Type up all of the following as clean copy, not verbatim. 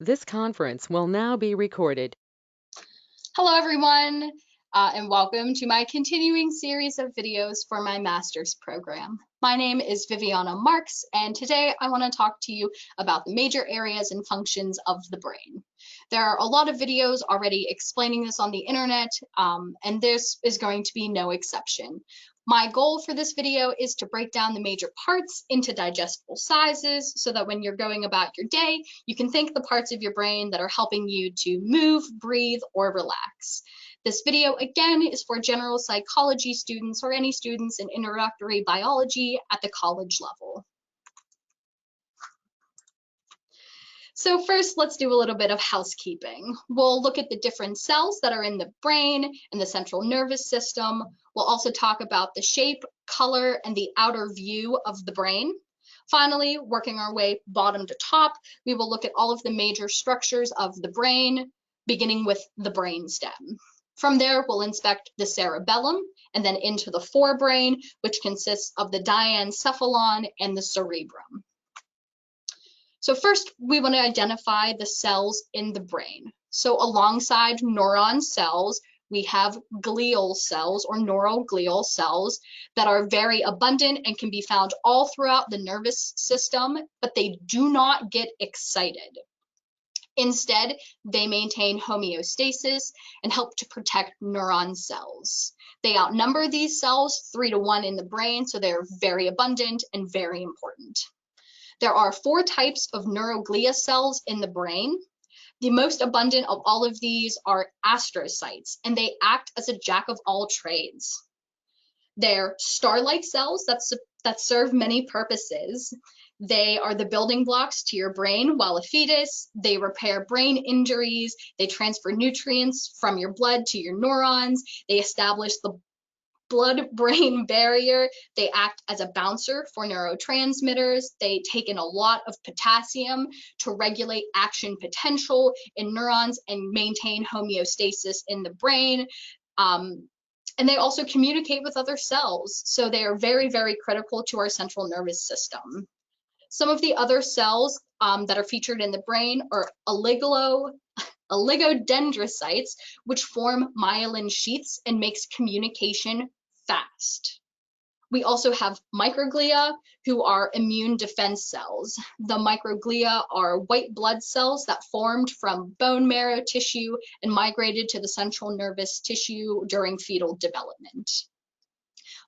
This conference will now be recorded. Hello, everyone, and welcome to my continuing series of videos for my master's program. My name is Viviana Marks, and today I want to talk to you about the major areas and functions of the brain. There are a lot of videos already explaining this on the internet, and this is going to be no exception. My goal for this video is to break down the major parts into digestible sizes so that when you're going about your day, you can think the parts of your brain that are helping you to move, breathe, or relax. This video, again, is for general psychology students or any students in introductory biology at the college level. So first, let's do a little bit of housekeeping. We'll look at the different cells that are in the brain and the central nervous system. We'll also talk about the shape, color, and the outer view of the brain. Finally, working our way bottom to top, we will look at all of the major structures of the brain, beginning with the brainstem. From there, we'll inspect the cerebellum and then into the forebrain, which consists of the diencephalon and the cerebrum. So first, we want to identify the cells in the brain. So alongside neuron cells, we have glial cells or neuroglial cells that are very abundant and can be found all throughout the nervous system, but they do not get excited. Instead, they maintain homeostasis and help to protect neuron cells. They outnumber these cells 3 to 1 in the brain, so they're very abundant and very important. There are 4 types of neuroglia cells in the brain. The most abundant of all of these are astrocytes, and they act as a jack of all trades. They're star-like cells that serve many purposes. They are the building blocks to your brain while a fetus. They repair brain injuries. They transfer nutrients from your blood to your neurons. They establish the blood-brain barrier. They act as a bouncer for neurotransmitters. They take in a lot of potassium to regulate action potential in neurons and maintain homeostasis in the brain. And they also communicate with other cells. So they are very, very critical to our central nervous system. Some of the other cells that are featured in the brain are oligodendrocytes, which form myelin sheaths and makes communication fast. We also have microglia, who are immune defense cells. The microglia are white blood cells that formed from bone marrow tissue and migrated to the central nervous tissue during fetal development.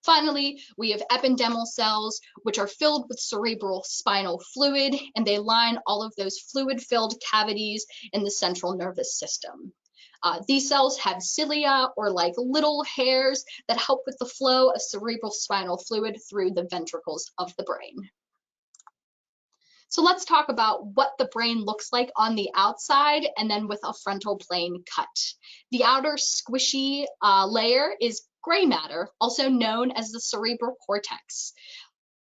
Finally, we have ependymal cells, which are filled with cerebral spinal fluid, and they line all of those fluid-filled cavities in the central nervous system. These cells have cilia, or like little hairs, that help with the flow of cerebral spinal fluid through the ventricles of the brain. So let's talk about what the brain looks like on the outside and then with a frontal plane cut. The outer squishy layer is gray matter, also known as the cerebral cortex.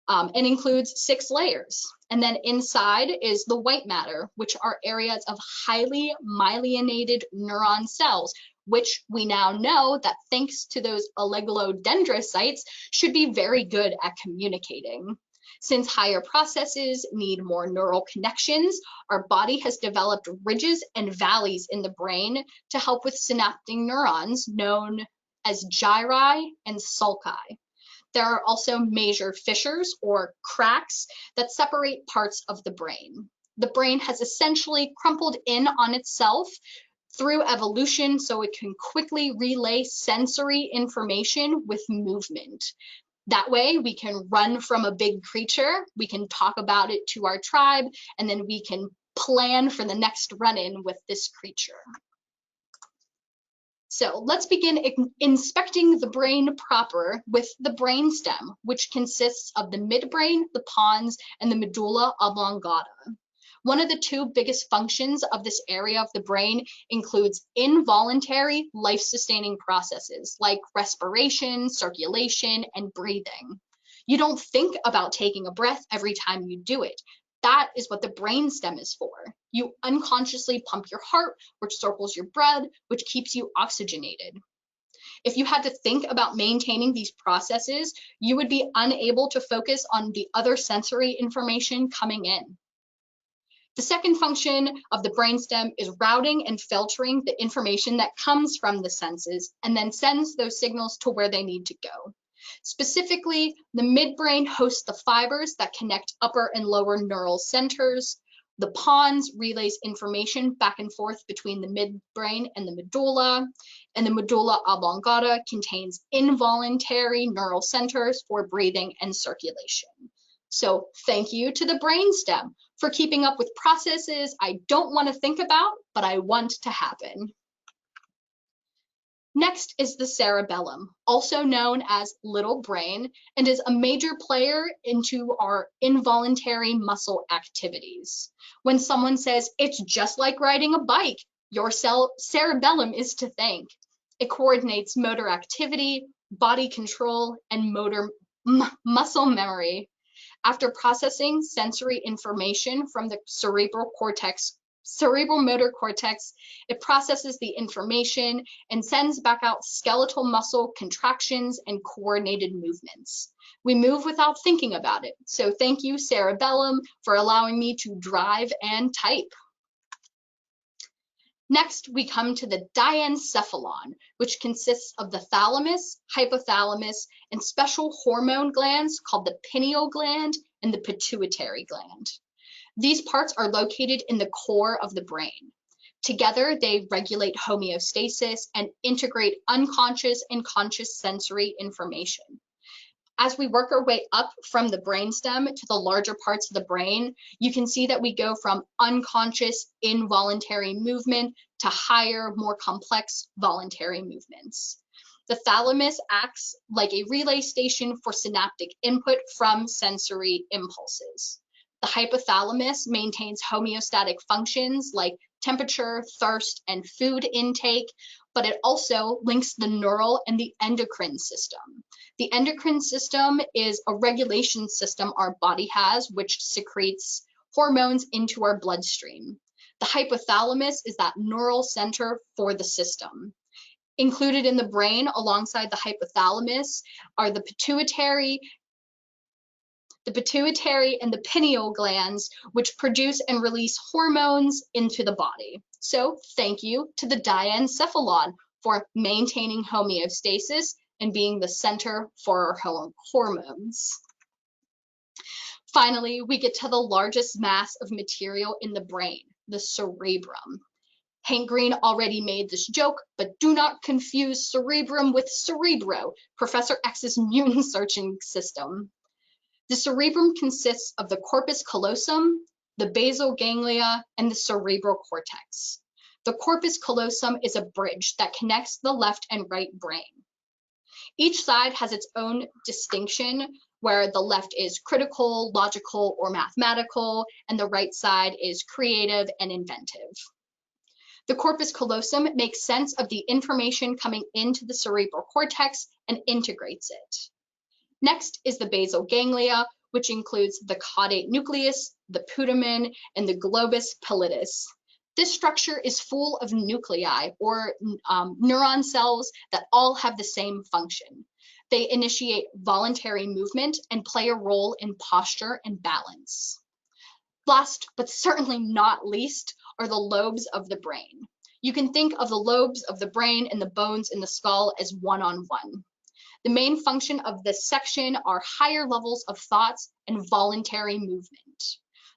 It includes 6 layers. And then inside is the white matter, which are areas of highly myelinated neuron cells, which we now know that thanks to those oligodendrocytes should be very good at communicating. Since higher processes need more neural connections, our body has developed ridges and valleys in the brain to help with synaptic neurons known as gyri and sulci. There are also major fissures or cracks that separate parts of the brain. The brain has essentially crumpled in on itself through evolution so it can quickly relay sensory information with movement. That way we can run from a big creature, we can talk about it to our tribe, and then we can plan for the next run-in with this creature. So let's begin inspecting the brain proper with the brainstem, which consists of the midbrain, the pons, and the medulla oblongata. One of the 2 biggest functions of this area of the brain includes involuntary life-sustaining processes like respiration, circulation, and breathing. You don't think about taking a breath every time you do it. That is what the brainstem is for. You unconsciously pump your heart, which circles your blood, which keeps you oxygenated. If you had to think about maintaining these processes, you would be unable to focus on the other sensory information coming in. The second function of the brainstem is routing and filtering the information that comes from the senses and then sends those signals to where they need to go. Specifically, the midbrain hosts the fibers that connect upper and lower neural centers. The pons relays information back and forth between the midbrain and the medulla, and the medulla oblongata contains involuntary neural centers for breathing and circulation. So thank you to the brainstem for keeping up with processes I don't want to think about, but I want to happen. Next is the cerebellum, also known as little brain, and is a major player into our involuntary muscle activities. When someone says, it's just like riding a bike, your cerebellum is to thank. It coordinates motor activity, body control, and muscle memory. After processing sensory information from the cerebral motor cortex, it processes the information and sends back out skeletal muscle contractions and coordinated movements. We move without thinking about it. So thank you, cerebellum, for allowing me to drive and type. Next, we come to the diencephalon, which consists of the thalamus, hypothalamus, and special hormone glands called the pineal gland and the pituitary gland. These parts are located in the core of the brain. Together, they regulate homeostasis and integrate unconscious and conscious sensory information. As we work our way up from the brainstem to the larger parts of the brain, you can see that we go from unconscious involuntary movement to higher, more complex voluntary movements. The thalamus acts like a relay station for synaptic input from sensory impulses. The hypothalamus maintains homeostatic functions like temperature, thirst, and food intake, but it also links the neural and the endocrine system. The endocrine system is a regulation system our body has, which secretes hormones into our bloodstream. The hypothalamus is that neural center for the system. Included in the brain alongside the hypothalamus are the pituitary and the pineal glands, which produce and release hormones into the body. So thank you to the diencephalon for maintaining homeostasis and being the center for our hormones. Finally, we get to the largest mass of material in the brain, the cerebrum. Hank Green already made this joke, but do not confuse cerebrum with cerebro, Professor X's mutant searching system. The cerebrum consists of the corpus callosum, the basal ganglia, and the cerebral cortex. The corpus callosum is a bridge that connects the left and right brain. Each side has its own distinction, where the left is critical, logical, or mathematical, and the right side is creative and inventive. The corpus callosum makes sense of the information coming into the cerebral cortex and integrates it. Next is the basal ganglia, which includes the caudate nucleus, the putamen, and the globus pallidus. This structure is full of nuclei, or neuron cells that all have the same function. They initiate voluntary movement and play a role in posture and balance. Last, but certainly not least, are the lobes of the brain. You can think of the lobes of the brain and the bones in the skull as one-on-one. The main function of this section are higher levels of thoughts and voluntary movement.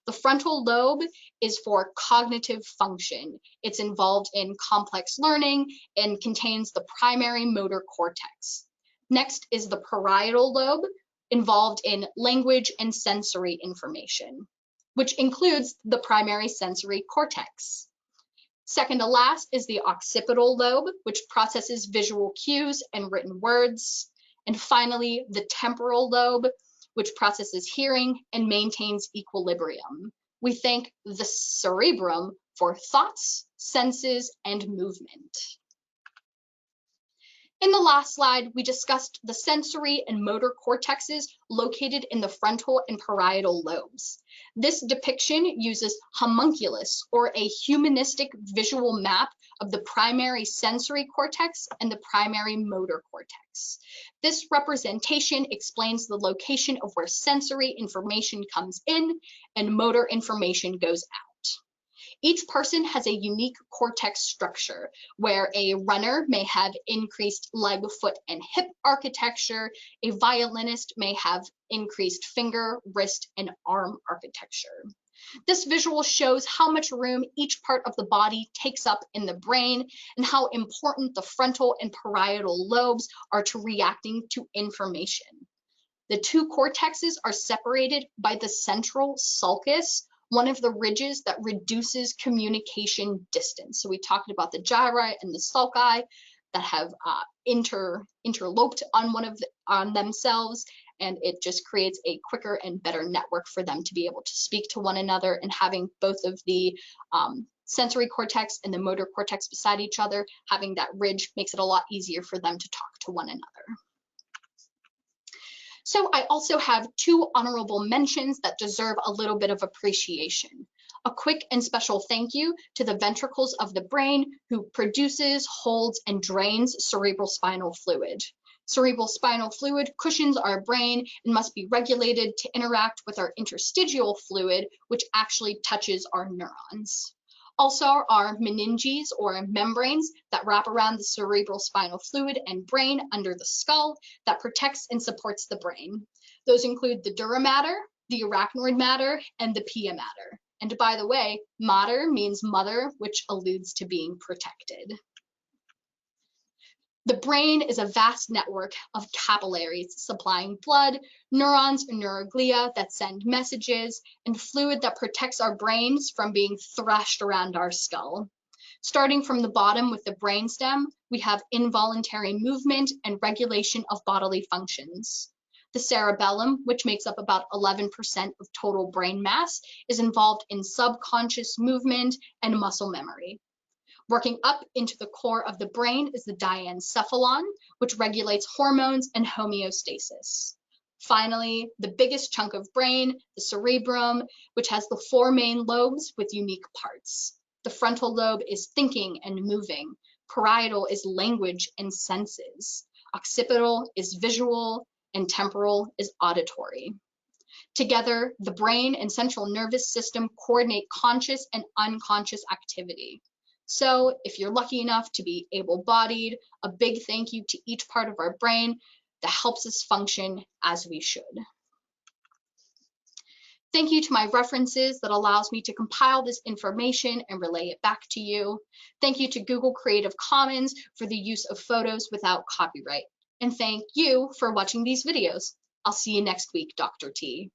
The frontal lobe is for cognitive function. It's involved in complex learning and contains the primary motor cortex. Next is the parietal lobe, involved in language and sensory information, which includes the primary sensory cortex. Second to last is the occipital lobe, which processes visual cues and written words. And finally, the temporal lobe, which processes hearing and maintains equilibrium. We thank the cerebrum for thoughts, senses, and movement. In the last slide, we discussed the sensory and motor cortexes located in the frontal and parietal lobes. This depiction uses homunculus, or a humanistic visual map of the primary sensory cortex and the primary motor cortex. This representation explains the location of where sensory information comes in and motor information goes out. Each person has a unique cortex structure where a runner may have increased leg, foot, and hip architecture. A violinist may have increased finger, wrist, and arm architecture. This visual shows how much room each part of the body takes up in the brain and how important the frontal and parietal lobes are to reacting to information. The two cortexes are separated by the central sulcus, one of the ridges that reduces communication distance. So we talked about the gyri and the sulci that have interloped on themselves, and it just creates a quicker and better network for them to be able to speak to one another. And having both of the sensory cortex and the motor cortex beside each other, having that ridge makes it a lot easier for them to talk to one another. So I also have two honorable mentions that deserve a little bit of appreciation. A quick and special thank you to the ventricles of the brain who produces, holds, and drains cerebral spinal fluid. Cerebral spinal fluid cushions our brain and must be regulated to interact with our interstitial fluid, which actually touches our neurons. Also, our meninges or membranes that wrap around the cerebral spinal fluid and brain under the skull that protects and supports the brain. Those include the dura mater, the arachnoid mater, and the pia mater. And by the way, mater means mother, which alludes to being protected. The brain is a vast network of capillaries supplying blood, neurons and neuroglia that send messages, and fluid that protects our brains from being thrashed around our skull. Starting from the bottom with the brainstem, we have involuntary movement and regulation of bodily functions. The cerebellum, which makes up about 11% of total brain mass, is involved in subconscious movement and muscle memory. Working up into the core of the brain is the diencephalon, which regulates hormones and homeostasis. Finally, the biggest chunk of brain, the cerebrum, which has the four main lobes with unique parts. The frontal lobe is thinking and moving. Parietal is language and senses. Occipital is visual, and temporal is auditory. Together, the brain and central nervous system coordinate conscious and unconscious activity. So if you're lucky enough to be able-bodied, a big thank you to each part of our brain that helps us function as we should. Thank you to my references that allows me to compile this information and relay it back to you. Thank you to Google Creative Commons for the use of photos without copyright. And thank you for watching these videos. I'll see you next week, Dr. T.